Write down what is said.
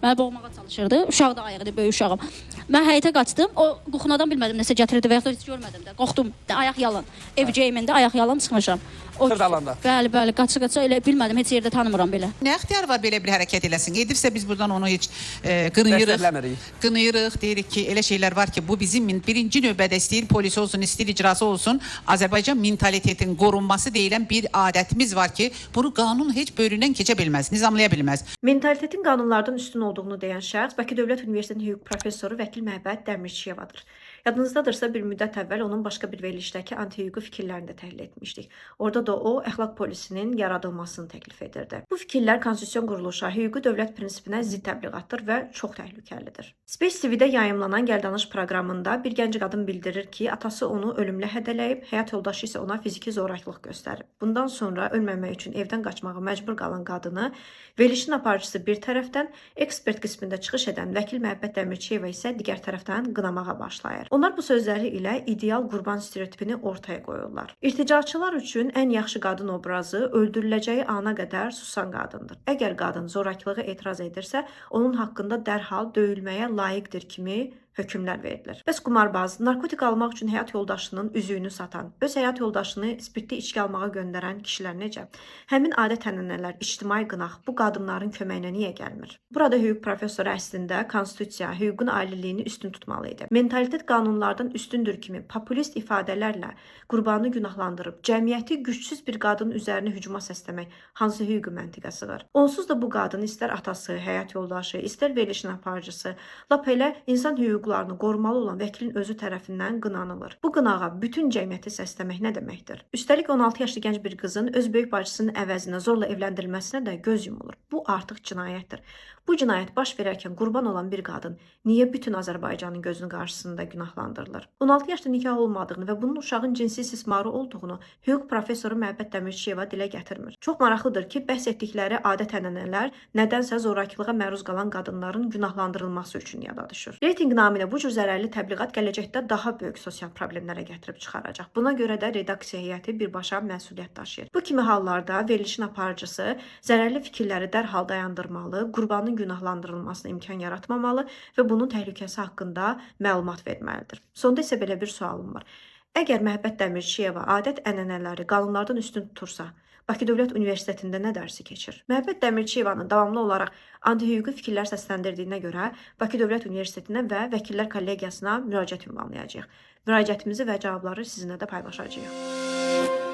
Məni boğmağa çalışırdı. Uşaq da ayıqdı, böyük uşağım. Mən həyətə qaçdım. O qoxunadan bilmədim nəsə gətirdi və ya heç görmədim də. Qorxdum. Ayaq yalan. Ev geyimində ayaq yalan çıxmışam. O Xırdalanda. Bəli, qaça-qaça elə bilmədim, heç yerdə tanımıram belə. Nə ixtiyar var belə bir hərəkət eləsin? Edirsə biz buradan onu heç qınayırıq. Dəstəkləmirik. Qınayırıq, deyirik ki, elə şeylər var ki, bu bizim birinci növbədə istəyir polis olsun, istəyir icrası olsun. Azərbaycan mentalitetin qorunması deyilən bir adətimiz var ki, bunu qanun heç böyründən keçə bilməz, nizamlaya bilməz. Mentalitetin qanunlardan üstün olduğunu deyən şəxs Bakı Dövlət Universitetinin hüquq professoru Vəkil Məhəbbəd Dəmirçiyevadır. Yadınızdadırsa bir müddət əvvəl onun başqa bir verilişdəki anti-hüquqi fikirlərini də təhlil etmişdik. Orada da o, əxlaq polisinin yaradılmasını təklif edirdi. Bu fikirlər Konstitusiyon quruluşa, hüquqi dövlət prinsipinə zidd təbliğatdır və çox təhlükəlidir. Space TV-də yayımlanan Gəldanış proqramında bir gənc qadın bildirir ki, atası onu ölümlə hədələyib, həyat yoldaşı isə ona fiziki zorakılıq göstərib. Bundan sonra ölməmək üçün evdən qaçmağa məcbur qalan qadını verilişin aparıcısı bir tərəfdən, ekspert qismində çıxış edən Vəkil Məhəbbəd Dəmirçiyeva isə digər tərəfdən qınamağa başlayır. Onlar bu sözləri ilə ideal qurban stereotipini ortaya qoyurlar. İrticaçılar üçün ən yaxşı qadın obrazı öldürüləcəyi ana qədər susan qadındır. Əgər qadın zorakılığa etiraz edirsə, onun haqqında dərhal döyülməyə layiqdir kimi hökmlər verilir. Bəs qumarbaz, narkotik almaq üçün həyat yoldaşının üzüyünü satan, öz həyat yoldaşını spirtli içki almağa göndərən kişilər necə? Həmin adət-ənənələr, ictimai qınaq bu qadınların köməyinə niyə gəlmir? Burada hüquq professoru əslində konstitusiya, hüququn aliliyini üstün tutmalı idi. Mentalitet qanunlardan üstündür kimi populist ifadələrlə qurbanı günahlandırıb, cəmiyyəti gücsüz bir qadının üzərinə hücuma səsləmək hansı hüquqi məntiqə sığır? Onsuz da bu qadın istər atası, həyat yoldaşı, istər verilişin aparıcısı, lap elə insan hüquqlarını qorumalı olan vəkilin özü tərəfindən qınanılır. Bu qınağa bütün cəmiyyəti səsləmək nə deməkdir? Üstəlik 16 yaşlı gənc bir qızın öz böyük bacısının əvəzinə zorla evləndirilməsinə də göz yumulur. Bu artıq cinayətdir. Bu cinayət baş verərkən qurban olan bir qadın niyə bütün Azərbaycanın gözünün qarşısında günahlandırılır? 16 yaşda nikah olmadığını və bunun uşağın cinsi istismarı olduğunu hüquq professoru Məhəbbəd Dəmirçiyeva dilə gətirmir. Çox maraqlıdır ki, bəhs etdikləri adət-ənənələr nədənsə zorakılığa məruz qalan qadınların günahlandırılması üçün yada düşür. Reytinq naminə bu cür zərərli təbliğat gələcəkdə daha böyük sosial problemlərə gətirib çıxaracaq. Buna görə də redaksiya heyəti birbaşa məsuliyyət daşıyır. Bu kimi hallarda verilişin aparıcısı zərərli fikirləri dərhal dayandırmalı, qurbanın günahlandırılmasına imkan yaratmamalı və bunun təhlükəsi haqqında məlumat verməlidir. Sonda isə belə bir sualım var. Əgər Məhəbbəd Dəmirçiyeva adət-ənənələri qanunlardan üstün tutursa, Bakı Dövlət Universitetində nə dərsi keçir? Məhəbbəd Dəmirçiyevanın davamlı olaraq anti-hüquqi fikirlər səsləndirdiyinə görə Bakı Dövlət Universitetinə və Vəkillər Kollegiyasına müraciət ünvanlayacağıq. Müraciətimizi və cavabları sizinlə də paylaşacağıq.